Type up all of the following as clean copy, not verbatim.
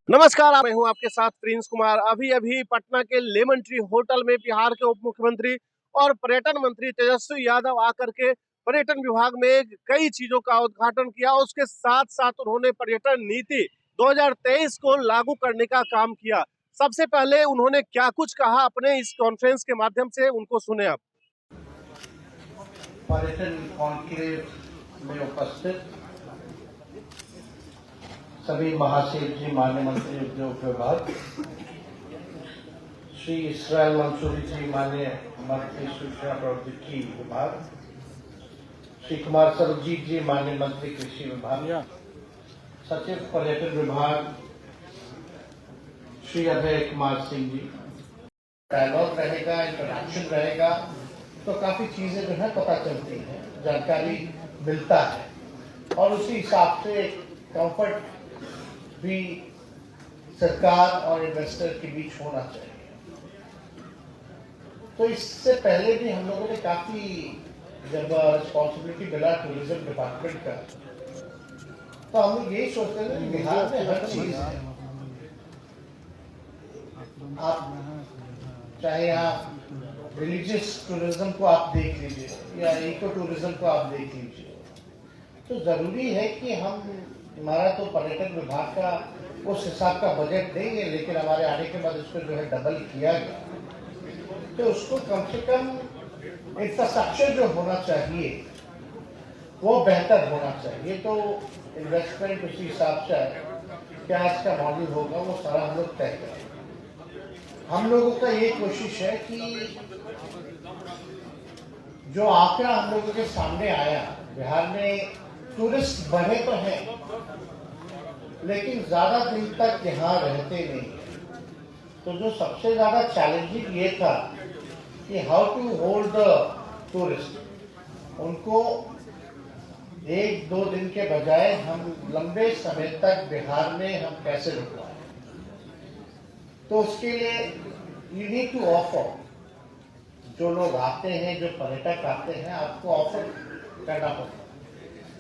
नमस्कार, मैं हूं आपके साथ प्रिंस कुमार। अभी अभी पटना के लेमन ट्री होटल में बिहार के उप मुख्यमंत्री और पर्यटन मंत्री तेजस्वी यादव आकर के पर्यटन विभाग में कई चीजों का उद्घाटन किया। उसके साथ साथ उन्होंने पर्यटन नीति 2023 को लागू करने का काम किया। सबसे पहले उन्होंने क्या कुछ कहा अपने इस कॉन्फ्रेंस के माध्यम से, उनको सुने आप। पर्यटन कॉन्क्लेव में उपस्थित सभी महासचिव जी, माननीय मंत्री उद्योग विभाग, श्री इसराइल मंसूरी जी, माननीय मंत्री सूचना प्रौद्योगिकी विभाग, श्री कुमार सर्वजीत जी, माननीय मंत्री कृषि विभाग, सचिव पर्यटन विभाग श्री अभय कुमार सिंह जी। डायलॉग रहेगा, इंटरैक्शन रहेगा, तो काफी चीजें जो है पता चलती हैं, जानकारी मिलता है और उसी हिसाब से कंफर्ट भी सरकार और इन्वेस्टर के बीच होना चाहिए। तो इससे पहले भी हम लोगों ने काफी, जब रिस्पॉन्सिबिलिटी मिला टूरिज्म डिपार्टमेंट का, तो हम लोग यही सोचते थे कि बिहार में हर चीज है। आप चाहे यहाँ रिलीजियस टूरिज्म को आप देख लीजिए या इको टूरिज्म को आप देख लीजिए, तो जरूरी है कि हमारा तो पर्यटन विभाग का उस हिसाब का बजट देंगे, लेकिन हमारे आने के बाद उसको जो है डबल किया गया, तो उसको कम से कम इंफ्रास्ट्रक्चर जो होना चाहिए वो बेहतर होना चाहिए। तो इन्वेस्टमेंट उसी हिसाब से क्या इसका मॉडल होगा वो सारा हम लोग तय करें। हम लोगों का ये कोशिश है कि जो आंकड़ा हम लोगों के सामने आया, बिहार में टूरिस्ट बढ़े तो हैं, लेकिन ज्यादा दिन तक यहाँ रहते नहीं। तो जो सबसे ज्यादा चैलेंजिंग ये था कि how to hold the tourist, उनको 1-2 दिन के बजाय हम लंबे समय तक बिहार में हम कैसे रुकवाएं। तो उसके लिए यू नीड टू ऑफर, जो लोग आते हैं, जो पर्यटक आते हैं, आपको ऑफर करना पड़ता है।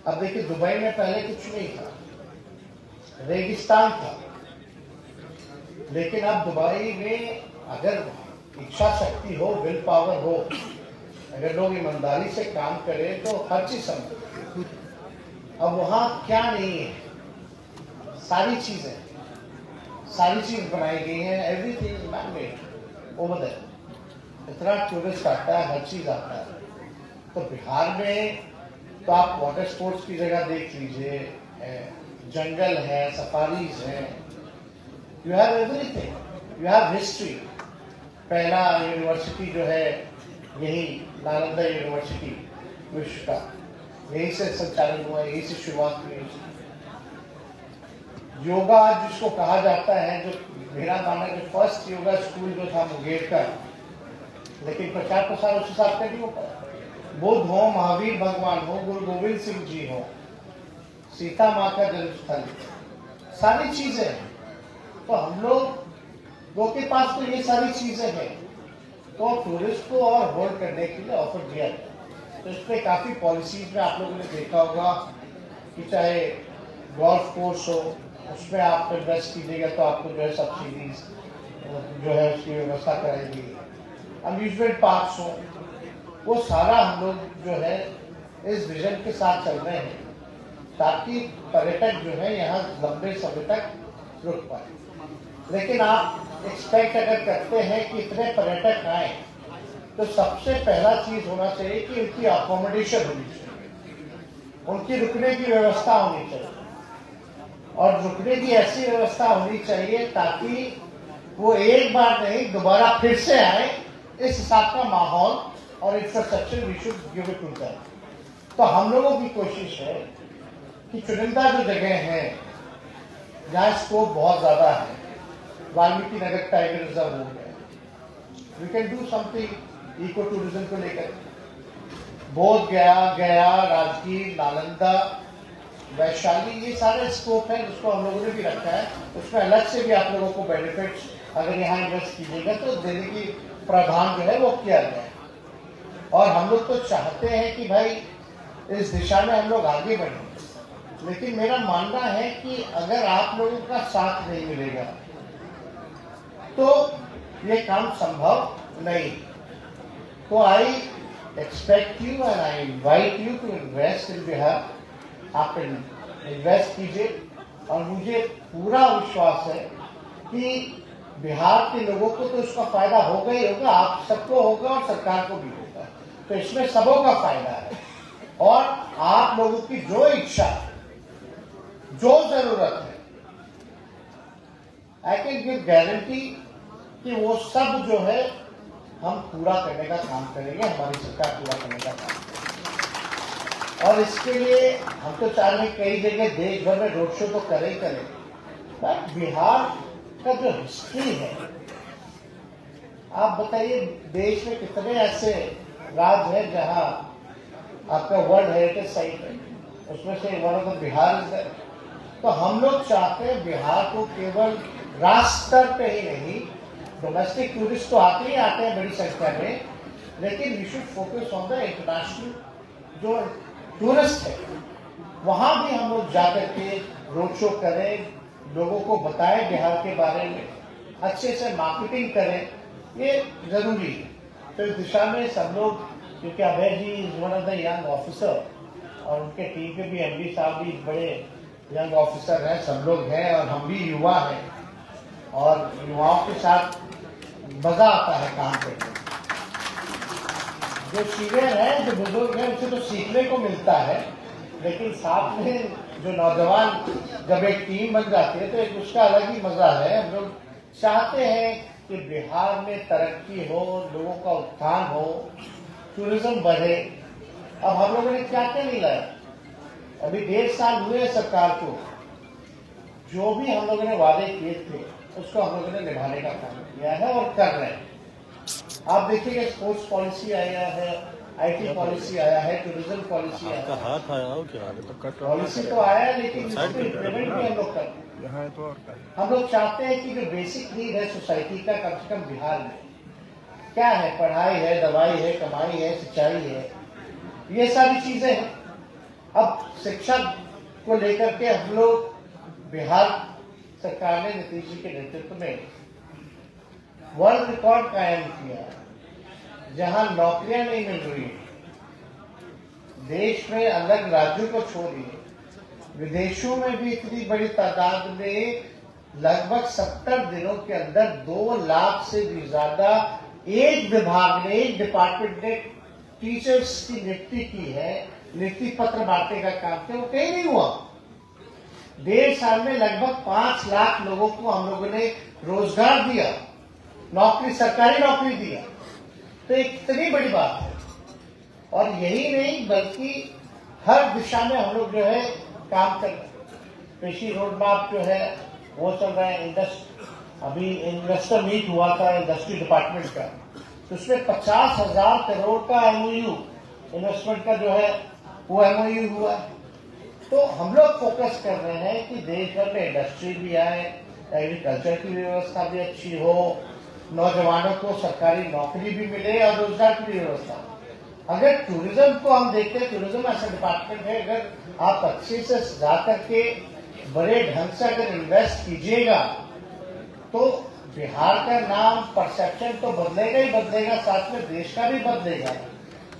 अब देखिए, दुबई में पहले कुछ नहीं था, रेगिस्तान था, लेकिन अब दुबई में अगर इच्छा शक्ति हो, विल पावर हो, अगर लोग ईमानदारी से काम करें तो हर चीज संभव। अब वहां क्या नहीं है, सारी चीज बनाई गई है, everything is man made over there. इतना टूरिस्ट आता है, हर चीज आता है। तो बिहार में तो आप वाटर स्पोर्ट्स की जगह देख लीजिए, जंगल है, सफारीज है, you have everything, you have history. पहला यूनिवर्सिटी जो है यही नालंदा यूनिवर्सिटी विश्व का, यहीं से संचालन हुआ, यहीं से शुरुआत हुई। योगा जिसको कहा जाता है, जो मेरा मानना है कि फर्स्ट योगा स्कूल जो था मुंगेर का, लेकिन प्रचार उस हिसाब से नहीं हो पाया। बुद्ध हो, महावीर भगवान हो, गुरु गोविंद सिंह जी हो, सीता माँ का जन्मस्थल, सारी चीजें हैं। तो हम लोग के पास तो ये सारी चीजें हैं, तो टूरिस्ट को और होल्ड करने के लिए ऑफर दिया जाए। तो इस पर काफी पॉलिसीज में आप लोगों ने देखा होगा कि चाहे गोल्फ कोर्स हो, उसमें आप इन्वेस्ट कीजिएगा तो आपको जो है सब्सिडीज जो है उसकी व्यवस्था कराएगी। अम्यूजमेंट पार्क्स हो, वो सारा हम लोग जो है इस विजन के साथ चल रहे हैं, ताकि पर्यटक जो है यहाँ लंबे समय तक रुक पाए। लेकिन आप एक्सपेक्ट अगर करते हैं कि इतने पर्यटक आए, तो सबसे पहला चीज होना चाहिए कि उनकी अकोमोडेशन होनी चाहिए, उनकी रुकने की व्यवस्था होनी चाहिए, और रुकने की ऐसी व्यवस्था होनी चाहिए ताकि वो एक बार नहीं दोबारा फिर से आए। इस हिसाब का माहौल और infrastructure we should give it to them. तो हम लोगों की कोशिश है कि चुनिंदा जो जगह है जहाँ स्कोप बहुत ज्यादा है, वाल्मीकि नगर टाइगर रिजर्व हो गया, we can do something eco tourism को लेकर। बोध गया, राजगीर, नालंदा, वैशाली, ये सारा स्कोप है जिसको हम लोगों ने भी रखा है। उसमें अलग से भी आप लोगों को बेनिफिट्स अगर यहाँ इन्वेस्ट कीजिएगा तो देने की प्रावधान जो है वो किया गया है। और हम लोग तो चाहते हैं कि भाई इस दिशा में हम लोग आगे बढ़ें, लेकिन मेरा मानना है कि अगर आप लोगों का साथ नहीं मिलेगा तो ये काम संभव नहीं। तो I expect you and I invite you to invest in Bihar. आप इन्वेस्ट कीजिए और मुझे पूरा विश्वास है कि बिहार के लोगों को तो इसका फायदा होगा ही होगा, आप सबको होगा और सरकार को भी होगा। तो इसमें सबों का फायदा है। और आप लोगों की जो इच्छा, जो जरूरत है, आई कैन गिव गारंटी कि वो सब जो है हम पूरा करने का काम करेंगे, हमारी सरकार पूरा करने का काम करेगी। और इसके लिए हम तो चाह रहे कई जगह देश भर में रोड शो तो करें ही करें, बट बिहार का जो हिस्ट्री है, आप बताइए देश में कितने ऐसे राज्य हैं जहां आपका वर्ल्ड हेरिटेज साइट है, उसमें से वन ऑफ द बिहार है। तो हम लोग चाहते हैं बिहार को केवल राष्ट्र स्तर पे ही नहीं, डोमेस्टिक टूरिस्ट तो आते ही आते हैं बड़ी संख्या में, लेकिन we should focus on the international जो टूरिस्ट है, वहां भी हम लोग जाकर के रोड शो करें, लोगों को बताएं बिहार के बारे में, अच्छे से मार्केटिंग करें, ये जरूरी है। तो इस दिशा में सब लोग, क्योंकि Abhay ji is one of the young officer और उनके टीम के भी एमडी साहब भी बड़े यंग ऑफिसर हैं, सब लोग हैं और हम भी युवा हैं और युवाओं के साथ मजा आता है काम करने। जो सीनियर है, जो बुजुर्ग है, उनसे तो सीखने को मिलता है, लेकिन साथ में जो नौजवान जब एक टीम बन जाती है तो एक उसका अलग ही मजा है। हम लोग चाहते हैं कि बिहार में तरक्की हो, लोगों का उत्थान हो, टूरिज्म बढ़े। अब हम लोगों ने क्या क्या नहीं लाया, अभी 1.5 साल हुए सरकार को, जो भी हम लोगों ने वादे किए थे उसको हम लोगों ने निभाने का काम किया है और कर रहे हैं। आप देखिए स्पोर्ट्स पॉलिसी आया है, आईटी पॉलिसी आया है, टूरिज्म पॉलिसी आया है, हाथ आया हो क्या? पॉलिसी तो आया है, लेकिन इसको इम्प्लीमेंट भी हम लोग कर रहे हैं। हम लोग चाहते हैं कि जो बेसिक नीड है सोसाइटी का, कम से कम बिहार में क्या है, पढ़ाई है, दवाई है, कमाई है, सिंचाई है, ये सारी चीजें हैं। अब शिक्षा को लेकर के हम लोग, बिहार सरकार ने नीतीश जी के नेतृत्व में वर्ल्ड रिकॉर्ड कायम किया, जहां नौकरियां नहीं मिल रही, देश में अलग राज्यों को छोड़िए, विदेशों में भी इतनी बड़ी तादाद में लगभग 70 दिनों के अंदर 2 लाख से भी ज्यादा एक विभाग ने, एक डिपार्टमेंट ने टीचर्स की नियुक्ति की है, नियुक्ति पत्र बांटने का काम किया, वो कहीं नहीं हुआ। 1.5 साल में लगभग 5 लाख लोगों को हम लोगों ने रोजगार दिया, नौकरी, सरकारी नौकरी दिया। तो एक इतनी बड़ी बात है। और यही नहीं बल्कि हर दिशा में हम लोग जो है काम कर रहे हैं। कृषि रोड मैप जो है वो चल रहा है। अभी इन्वेस्टर मीट हुआ था इंडस्ट्री डिपार्टमेंट का, तो उसमें 50,000 करोड़ का एमओयू इन्वेस्टमेंट का जो है वो एमओयू हुआ। तो हम लोग फोकस कर रहे हैं कि देश भर में इंडस्ट्री भी आए, एग्रीकल्चर की व्यवस्था भी अच्छी हो, नौजवानों को सरकारी नौकरी भी मिले और रोजगार की भी व्यवस्था। अगर टूरिज्म को हम देखते हैं, टूरिज्म ऐसा डिपार्टमेंट है, अगर आप अच्छे से जा करके बड़े ढंग से अगर इन्वेस्ट कीजिएगा तो बिहार का नाम, परसेप्शन तो बदलेगा ही बदलेगा, साथ में देश का भी बदलेगा।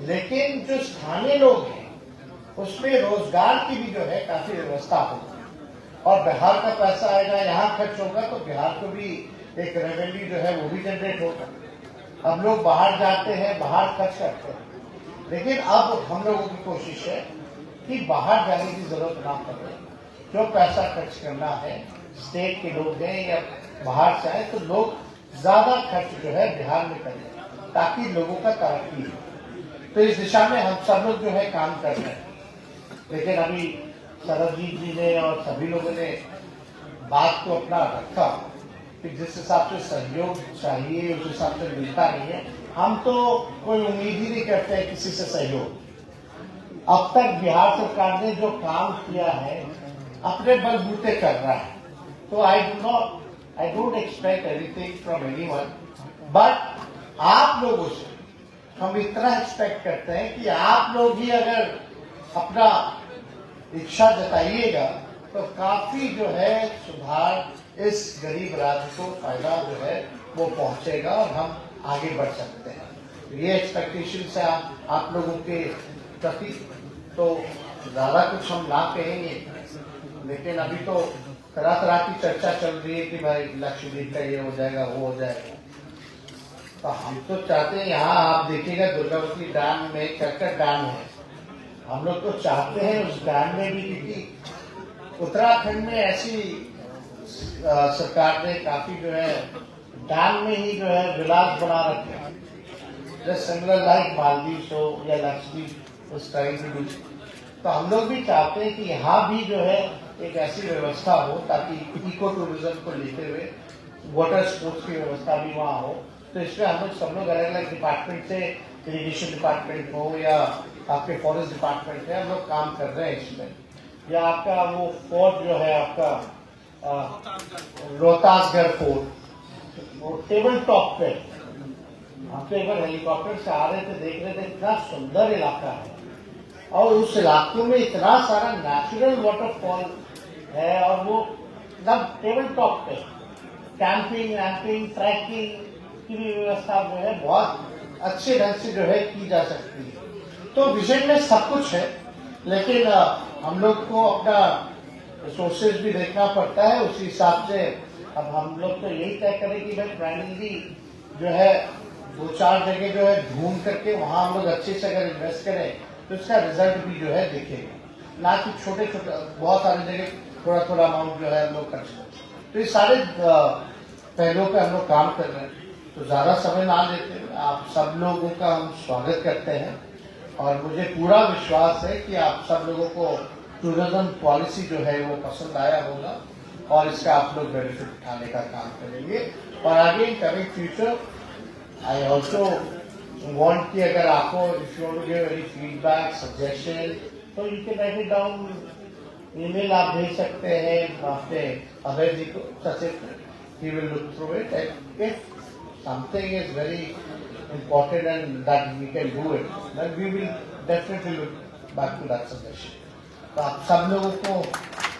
लेकिन जो स्थानीय लोग हैं उसमें रोजगार की भी जो है काफी व्यवस्था होगी और बिहार का पैसा आएगा, यहाँ खर्च होगा तो बिहार को भी एक रेवेन्यू जो है वो भी जनरेट होगा। हम लोग बाहर जाते हैं, बाहर खर्च करते हैं, लेकिन अब हम लोगों की कोशिश है कि बाहर जाने की जरूरत ना पड़े। जो पैसा खर्च करना है, स्टेट के लोग हैं या बाहर से आए, तो लोग ज्यादा खर्च जो है बिहार में करें ताकि लोगों का तरक्की हो। तो इस दिशा में हम सब लोग जो है काम कर रहे हैं। लेकिन अभी सरबजीत जी ने और सभी लोगों ने बात को अपना रखा कि जिस हिसाब से सहयोग चाहिए उस हिसाब से मिलता नहीं है। हम तो कोई उम्मीद ही नहीं करते हैं किसी से सहयोग। अब तक बिहार सरकार ने जो काम किया है अपने बलबूते कर रहा है, तो I don't expect anything from anyone, but आप लोगों से हम इतना एक्सपेक्ट करते हैं कि आप लोग भी अगर अपना इच्छा जताइएगा तो काफी जो है सुधार इस गरीब राज्य को फायदा जो है वो पहुंचेगा और हम आगे बढ़ सकते हैं। ये एक्सपेक्टेशन से आप लोगों के प्रति तो ज्यादा कुछ हम ना कहेंगे, लेकिन अभी तो तरह तरह की चर्चा चल रही है कि भाई लक्षद्वीप का ये हो जाएगा वो हो जाएगा। तो हम तो चाहते हैं, यहाँ आप देखिएगा दुर्गावती डैम में कर्कट डैम है, हम लोग तो चाहते हैं उस डैम में भी, क्योंकि उत्तराखंड में ऐसी सरकार ने काफी जो है डैम में ही जो है विलास बना रखे हैं, जस्ट सिमिलर लाइक मालदीव हो या लक्षद्वीप उस टाइम भी। तो हम लोग भी चाहते हैं कि यहाँ भी जो है एक ऐसी व्यवस्था हो ताकि इको टूरिज्म को लेते हुए वाटर स्पोर्ट्स की व्यवस्था भी वहाँ हो। तो इसमें हम लोग सब लोग अलग अलग डिपार्टमेंट से, इरिगेशन डिपार्टमेंट हो या आपके फॉरेस्ट डिपार्टमेंट है, हम लोग काम कर रहे हैं इसमें। या आपका वो फोर्ट जो है आपका रोहतासगढ़ फोर्ट, वो टेबल टॉप पे हम तो एक बार हेलीकॉप्टर से आ रहे थे, देख रहे थे, इतना सुंदर इलाका है और उस इलाके में इतना सारा नेचुरल वाटरफॉल है और वो एकदम टेबल टॉप पे कैंपिंग वैम्पिंग ट्रैकिंग की भी व्यवस्था जो है बहुत अच्छे ढंग से जो है की जा सकती है। तो विजन में सब कुछ है, लेकिन हम लोग को अपना रिसोर्सेज भी देखना पड़ता है। उसी हिसाब से अब हम लोग तो यही तय करें कि भाई प्राइमरी जो है 2-4 जगह जो है ढूंढ करके वहां हम लोग अच्छे से अगर इन्वेस्ट करें तो इसका रिजल्ट भी जो है दिखेगा, ना कि छोटे छोटे बहुत सारी जगह थोड़ा थोड़ा अमाउंट जो है हम लोग खर्च करें। तो ये सारे पहलुओं पे हम लोग काम कर रहे हैं, तो ज्यादा समय ना लेते हुए आप सब लोगों का हम स्वागत करते हैं और मुझे पूरा विश्वास है कि आप सब लोगों को टूरिज्म पॉलिसी जो है वो पसंद आया होगा और इसका आप लोग बेनिफिट उठाने का काम करेंगे। और आगे in coming future I also want कि अगर आपको if you want to give any feedback suggestion तो you can write it down, email आप भेज सकते हैं अपने अभय जी को, सचिव, he will look through it and if something is very important and that we can do it, then we will definitely look back to that suggestion. तो आप सब लोगों को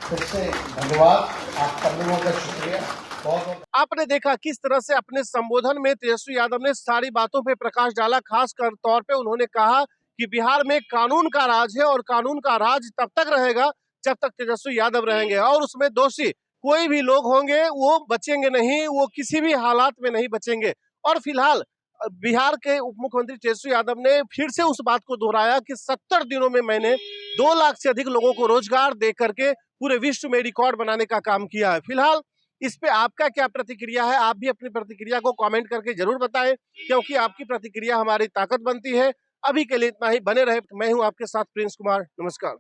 फिर से धन्यवाद, आप सब लोगों का शुक्रिया बहुत बहुत। आपने देखा किस तरह से अपने संबोधन में तेजस्वी यादव ने सारी बातों पे प्रकाश डाला। खास कर तौर पे उन्होंने कहा कि बिहार में कानून का राज है और कानून का राज तब तक रहेगा जब तक तेजस्वी यादव रहेंगे और उसमें दोषी कोई भी लोग होंगे वो बचेंगे नहीं, वो किसी भी हालात में नहीं बचेंगे। और फिलहाल बिहार के उप मुख्यमंत्री तेजस्वी यादव ने फिर से उस बात को दोहराया कि 70 दिनों में मैंने 2 लाख से अधिक लोगों को रोजगार दे करके पूरे विश्व में रिकॉर्ड बनाने का काम किया है। फिलहाल इस पे आपका क्या प्रतिक्रिया है? आप भी अपनी प्रतिक्रिया को कमेंट करके जरूर बताएं, क्योंकि आपकी प्रतिक्रिया हमारी ताकत बनती है। अभी के लिए इतना ही, बने रहे। मैं हूं आपके साथ प्रिंस कुमार, नमस्कार।